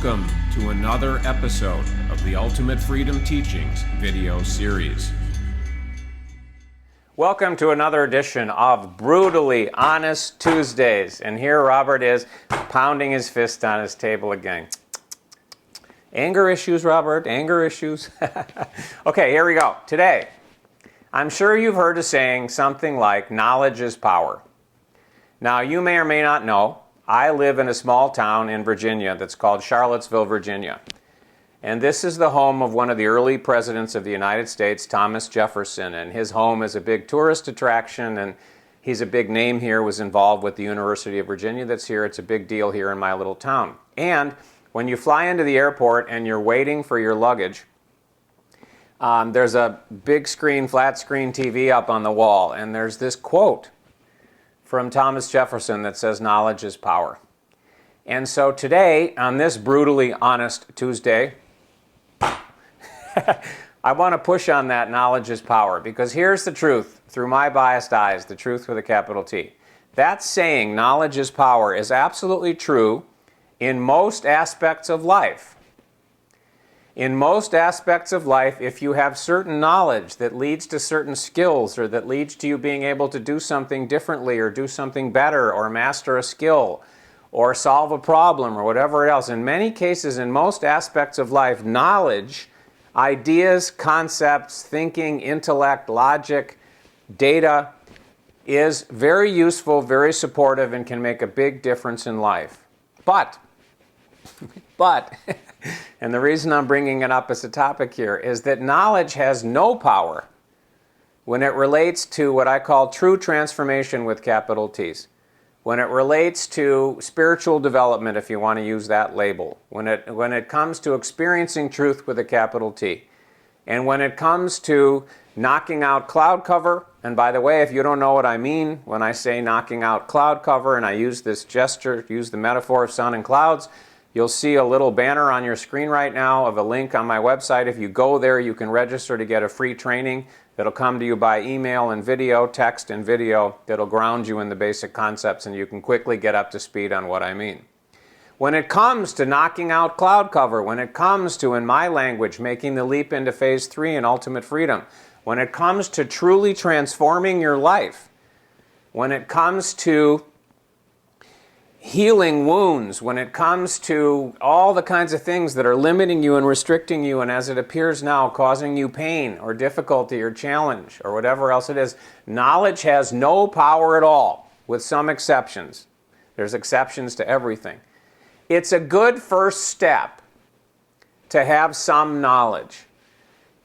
Welcome to another episode of the Ultimate Freedom Teachings video series. Welcome to another edition of Brutally Honest Tuesdays. And here Robert is pounding his fist on his table again. Anger issues, Robert, anger issues. Okay, here we go. Today, I'm sure you've heard a saying something like, knowledge is power. Now, you may or may not know, I live in a small town in Virginia that's called Charlottesville, Virginia. And this is the home of one of the early presidents of the United States, Thomas Jefferson. And his home is a big tourist attraction, and he's a big name here, was involved with the University of Virginia that's here. It's a big deal here in my little town. And when you fly into the airport and you're waiting for your luggage, there's a big screen, flat screen TV up on the wall, and there's this quote from Thomas Jefferson that says, knowledge is power. And so today, on this Brutally Honest Tuesday, I want to push on that knowledge is power, because here's the truth, through my biased eyes, the truth with a capital T. That saying, knowledge is power, is absolutely true in most aspects of life. In most aspects of life, if you have certain knowledge that leads to certain skills, or that leads to you being able to do something differently, or do something better, or master a skill, or solve a problem, or whatever else, in many cases, in most aspects of life, knowledge, ideas, concepts, thinking, intellect, logic, data, is very useful, very supportive, and can make a big difference in life. But, and the reason I'm bringing it up as a topic here is that knowledge has no power when it relates to what I call true transformation with capital T's. When it relates to spiritual development, if you want to use that label. When it comes to experiencing truth with a capital T. And when it comes to knocking out cloud cover, and by the way, if you don't know what I mean when I say knocking out cloud cover, and I use this gesture, use the metaphor of sun and clouds, you'll see a little banner on your screen right now of a link on my website. If you go there, you can register to get a free training that'll come to you by email and video, text and video, that'll ground you in the basic concepts, and you can quickly get up to speed on what I mean. When it comes to knocking out cloud cover, when it comes to, in my language, making the leap into phase 3 in ultimate freedom, when it comes to truly transforming your life, when it comes to healing wounds, when it comes to all the kinds of things that are limiting you and restricting you, and as it appears now, causing you pain or difficulty or challenge or whatever else it is, knowledge has no power at all, with some exceptions. There's exceptions to everything. It's a good first step to have some knowledge.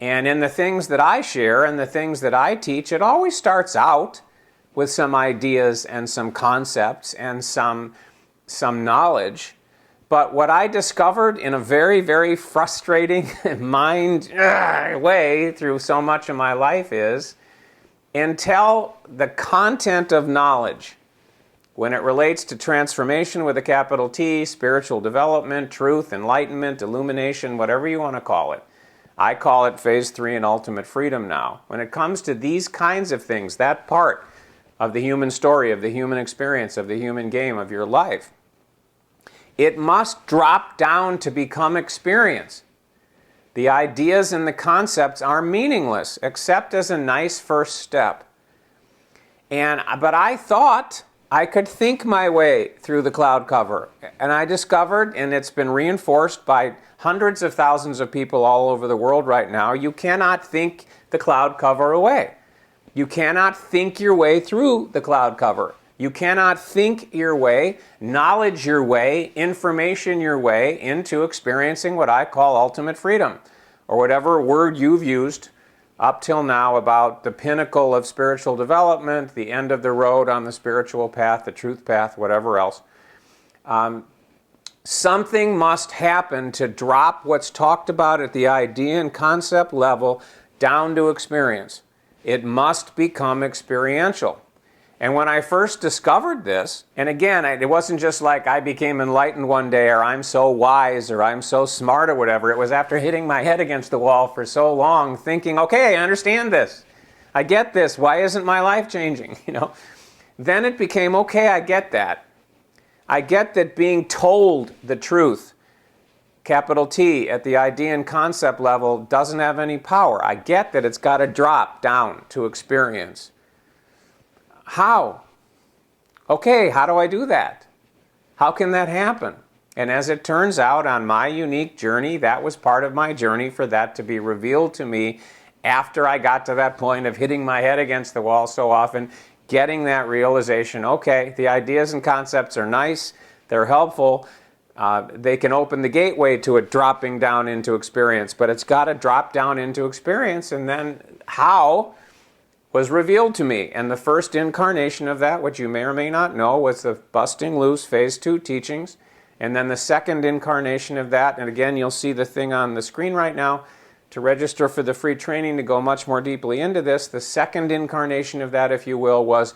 And in the things that I share and the things that I teach, it always starts out with some ideas and some concepts and some knowledge. But what I discovered in a very, very frustrating mind way through so much of my life is, until the content of knowledge, when it relates to transformation with a capital T, spiritual development, truth, enlightenment, illumination, whatever you want to call it, I call it phase 3 in ultimate freedom now. When it comes to these kinds of things, that part of the human story, of the human experience, of the human game of your life, it must drop down to become experience. The ideas and the concepts are meaningless, except as a nice first step. But I thought I could think my way through the cloud cover. And I discovered, and it's been reinforced by hundreds of thousands of people all over the world right now, you cannot think the cloud cover away. You cannot think your way through the cloud cover. You cannot think your way, knowledge your way, information your way into experiencing what I call ultimate freedom, or whatever word you've used up till now about the pinnacle of spiritual development, the end of the road on the spiritual path, the truth path, whatever else. Something must happen to drop what's talked about at the idea and concept level down to experience. It must become experiential. And when I first discovered this, and again, it wasn't just like I became enlightened one day, or I'm so wise, or I'm so smart, or whatever. It was after hitting my head against the wall for so long, thinking, okay, I understand this. I get this. Why isn't my life changing? Then it became, okay, I get that. I get that being told the truth capital T, at the idea and concept level doesn't have any power. I get that it's got to drop down to experience. How? Okay, how do I do that? How can that happen? And as it turns out, on my unique journey, that was part of my journey for that to be revealed to me after I got to that point of hitting my head against the wall so often, getting that realization, okay, the ideas and concepts are nice, they're helpful, they can open the gateway to it dropping down into experience, but it's got to drop down into experience, and then how was revealed to me. And the first incarnation of that, which you may or may not know, was the Busting Loose Phase 2 teachings. And then the second incarnation of that, and again, you'll see the thing on the screen right now, to register for the free training to go much more deeply into this, the second incarnation of that, if you will, was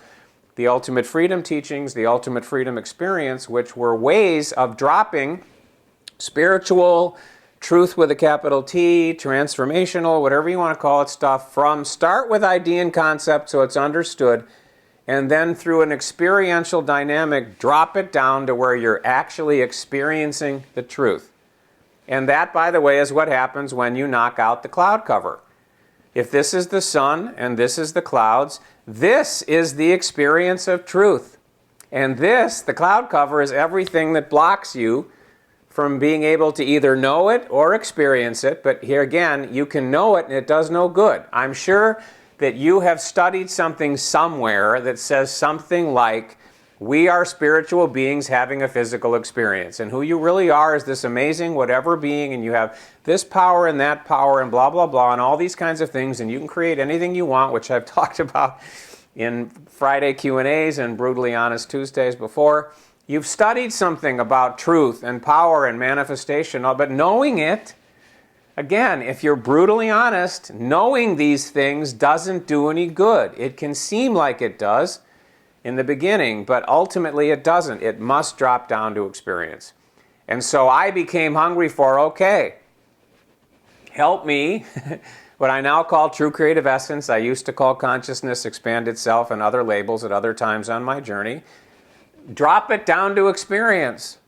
the Ultimate Freedom teachings, the Ultimate Freedom experience, which were ways of dropping spiritual, truth with a capital T, transformational, whatever you want to call it, stuff from start with idea and concept so it's understood, and then through an experiential dynamic, drop it down to where you're actually experiencing the truth. And that, by the way, is what happens when you knock out the cloud cover. If this is the sun and this is the clouds, this is the experience of truth. And this, the cloud cover, is everything that blocks you from being able to either know it or experience it. But here again, you can know it and it does no good. I'm sure that you have studied something somewhere that says something like, we are spiritual beings having a physical experience. And who you really are is this amazing whatever being, and you have this power and that power and blah, blah, blah, and all these kinds of things, and you can create anything you want, which I've talked about in Friday Q&As and Brutally Honest Tuesdays before. You've studied something about truth and power and manifestation, but knowing it, again, if you're brutally honest, knowing these things doesn't do any good. It can seem like it does in the beginning, but ultimately it doesn't. It must drop down to experience. And so I became hungry for, okay, help me, what I now call true creative essence. I used to call consciousness, expanded self, and other labels at other times on my journey. Drop it down to experience.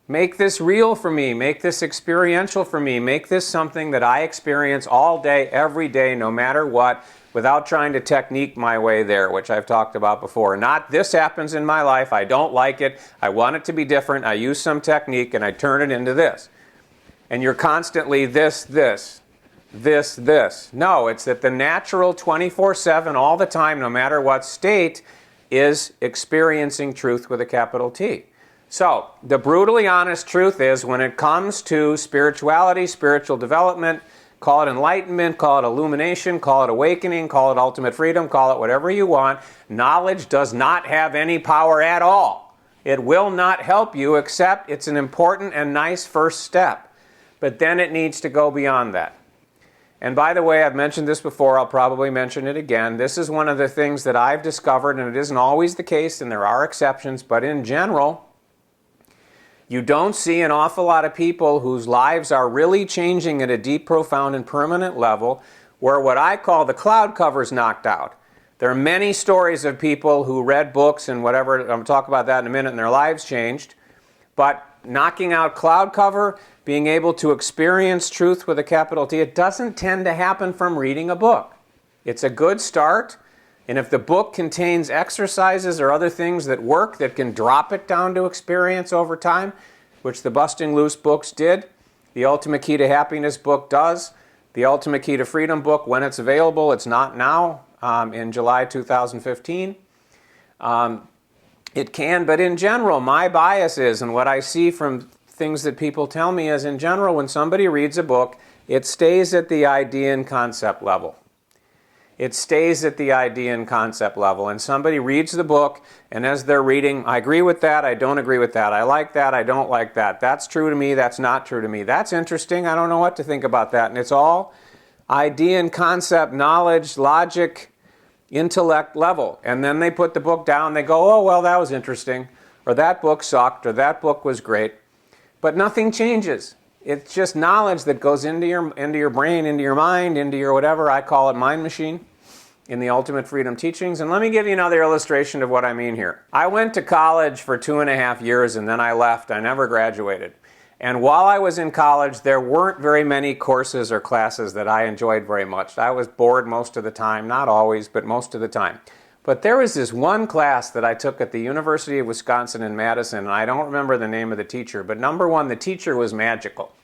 Make this real for me. Make this experiential for me. Make this something that I experience all day, every day, no matter what, without trying to technique my way there, which I've talked about before. Not this happens in my life, I don't like it, I want it to be different, I use some technique and I turn it into this. And you're constantly this. No, it's that the natural 24/7, all the time, no matter what state, is experiencing truth with a capital T. So, the brutally honest truth is, when it comes to spirituality, spiritual development, call it enlightenment, call it illumination, call it awakening, call it ultimate freedom, call it whatever you want, knowledge does not have any power at all. It will not help you, except it's an important and nice first step. But then it needs to go beyond that. And by the way, I've mentioned this before, I'll probably mention it again. This is one of the things that I've discovered, and it isn't always the case, and there are exceptions, but in general, you don't see an awful lot of people whose lives are really changing at a deep, profound, and permanent level, where what I call the cloud cover's knocked out. There are many stories of people who read books and whatever, I'm going to talk about that in a minute, and their lives changed. But knocking out cloud cover, being able to experience truth with a capital T, it doesn't tend to happen from reading a book. It's a good start, and if the book contains exercises or other things that work that can drop it down to experience over time, which the Busting Loose books did, the Ultimate Key to Happiness book does, the Ultimate Key to Freedom book, when it's available, it's not now, in July 2015. It can, but in general, my bias is, and what I see from things that people tell me is, in general, when somebody reads a book, it stays at the idea and concept level. It stays at the idea and concept level. And somebody reads the book, and as they're reading, I agree with that, I don't agree with that, I like that, I don't like that, that's true to me, that's not true to me, that's interesting, I don't know what to think about that. And it's all idea and concept, knowledge, logic, intellect level. And then they put the book down, they go, oh, well, that was interesting, or that book sucked, or that book was great. But nothing changes. It's just knowledge that goes into your brain, into your mind, into your whatever, I call it mind machine, in the Ultimate Freedom teachings. And let me give you another illustration of what I mean here. I went to college for 2.5 years and then I left. I never graduated. And while I was in college, there weren't very many courses or classes that I enjoyed very much. I was bored most of the time, not always, but most of the time. But there was this one class that I took at the University of Wisconsin in Madison, and I don't remember the name of the teacher, but number one, the teacher was magical.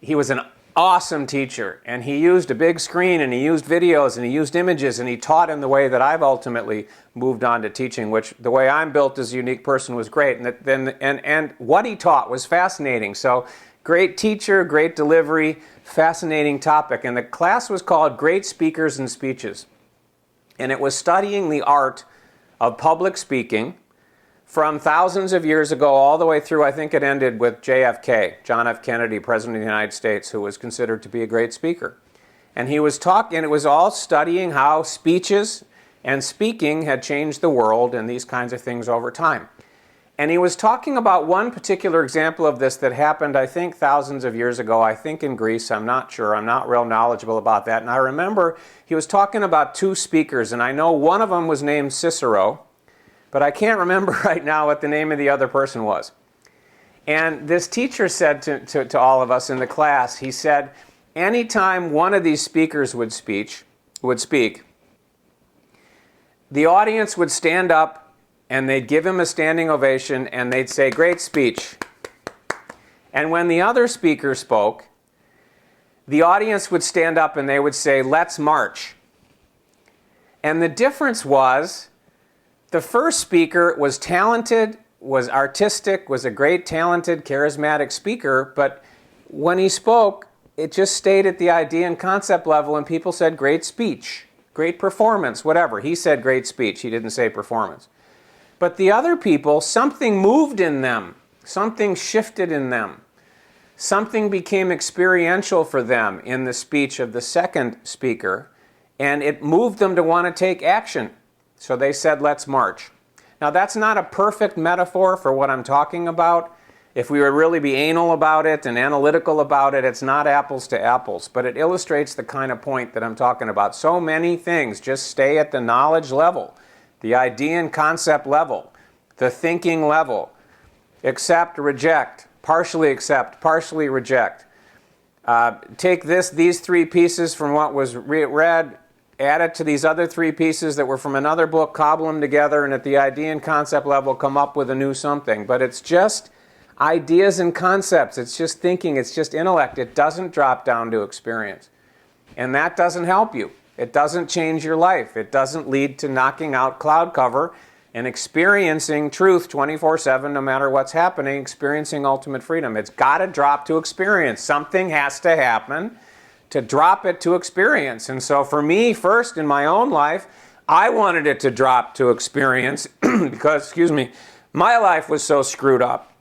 He was an awesome teacher, and he used a big screen, and he used videos, and he used images, and he taught in the way that I've ultimately moved on to teaching, which the way I'm built as a unique person was great, and what he taught was fascinating. So great teacher, great delivery, fascinating topic, and the class was called Great Speakers and Speeches, and it was studying the art of public speaking from thousands of years ago all the way through. I think it ended with JFK, John F. Kennedy, President of the United States, who was considered to be a great speaker. And he was talking, and it was all studying how speeches and speaking had changed the world and these kinds of things over time. And he was talking about one particular example of this that happened, I think, thousands of years ago, I think in Greece. I'm not sure. I'm not real knowledgeable about that. And I remember he was talking about two speakers, and I know one of them was named Cicero, but I can't remember right now what the name of the other person was. And this teacher said to all of us in the class, he said, anytime one of these speakers would speak, the audience would stand up and they'd give him a standing ovation and they'd say, great speech. And when the other speaker spoke, the audience would stand up and they would say, let's march. And the difference was, the first speaker was talented, was artistic, was a great, talented, charismatic speaker, but when he spoke, it just stayed at the idea and concept level, and people said, great speech, great performance, whatever. He said great speech. He didn't say performance. But the other people, something moved in them. Something shifted in them. Something became experiential for them in the speech of the second speaker, and it moved them to want to take action. So they said, let's march. Now, that's not a perfect metaphor for what I'm talking about. If we would really be anal about it and analytical about it, it's not apples to apples, but it illustrates the kind of point that I'm talking about. So many things just stay at the knowledge level, the idea and concept level, the thinking level. Accept, reject, partially reject. Take these three pieces from what was read, add it to these other three pieces that were from another book, cobble them together, and at the idea and concept level come up with a new something. But it's just ideas and concepts. It's just thinking. It's just intellect. It doesn't drop down to experience. And that doesn't help you. It doesn't change your life. It doesn't lead to knocking out cloud cover and experiencing truth 24/7, no matter what's happening, experiencing ultimate freedom. It's got to drop to experience. Something has to happen to drop it to experience. And so for me, first in my own life, I wanted it to drop to experience because, my life was so screwed up.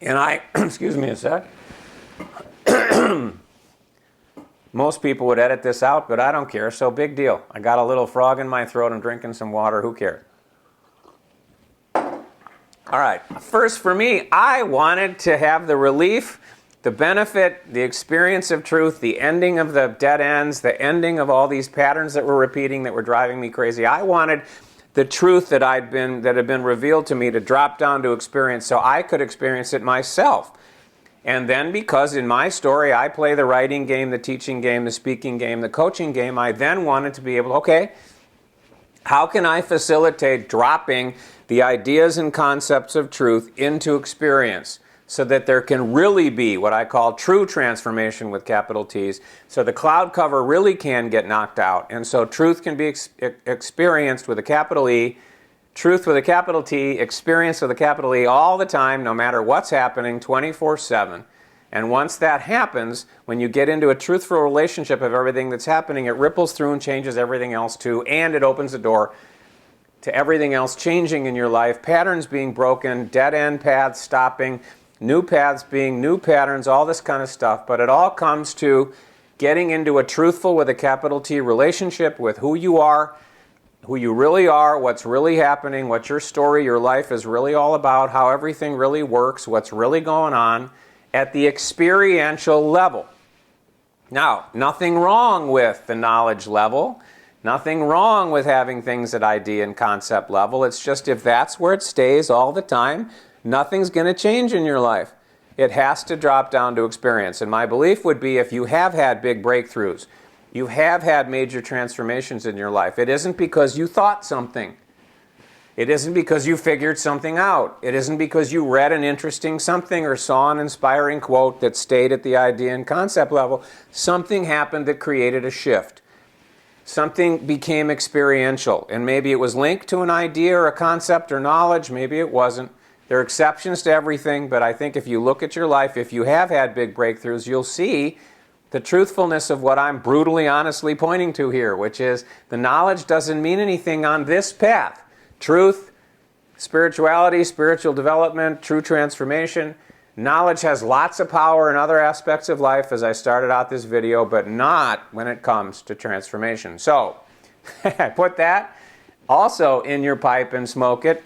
And excuse me a sec. Most people would edit this out, but I don't care, so big deal. I got a little frog in my throat, I'm drinking some water, who cares? All right, first for me, I wanted to have the relief, the benefit, the experience of truth, the ending of the dead ends, the ending of all these patterns that were repeating that were driving me crazy. I wanted the truth that had been revealed to me to drop down to experience so I could experience it myself. And then because in my story I play the writing game, the teaching game, the speaking game, the coaching game, I then wanted to be able, okay, how can I facilitate dropping the ideas and concepts of truth into experience so that there can really be what I call true transformation with capital T's, so the cloud cover really can get knocked out, and so truth can be experienced with a capital E, truth with a capital T, experience with a capital E all the time, no matter what's happening, 24/7. And once that happens, when you get into a truthful relationship of everything that's happening, it ripples through and changes everything else too, and it opens the door to everything else changing in your life, patterns being broken, dead-end paths stopping, new paths being new patterns, all this kind of stuff. But it all comes to getting into a truthful with a capital T relationship with who you are, who you really are, what's really happening, what your story, your life is really all about, how everything really works, what's really going on at the experiential level. Now, nothing wrong with the knowledge level. Nothing wrong with having things at idea and concept level. It's just if that's where it stays all the time, nothing's going to change in your life. It has to drop down to experience. And my belief would be if you have had big breakthroughs, you have had major transformations in your life, it isn't because you thought something. It isn't because you figured something out. It isn't because you read an interesting something or saw an inspiring quote that stayed at the idea and concept level. Something happened that created a shift. Something became experiential, and maybe it was linked to an idea or a concept or knowledge, maybe it wasn't. There are exceptions to everything, but I think if you look at your life, if you have had big breakthroughs, you'll see the truthfulness of what I'm brutally honestly pointing to here, which is the knowledge doesn't mean anything on this path. Truth, spirituality, spiritual development, true transformation. Knowledge has lots of power in other aspects of life, as I started out this video, but not when it comes to transformation. So, put that also in your pipe and smoke it.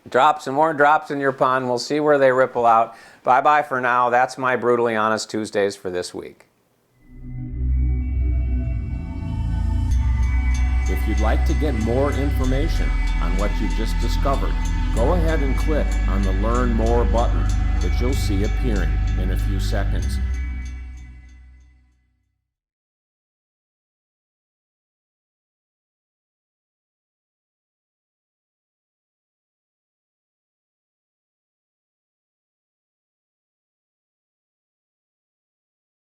Drop some more drops in your pond. We'll see where they ripple out. Bye-bye for now. That's my Brutally Honest Tuesdays for this week. If you'd like to get more information on what you just discovered, go ahead and click on the Learn More button that you'll see appearing in a few seconds.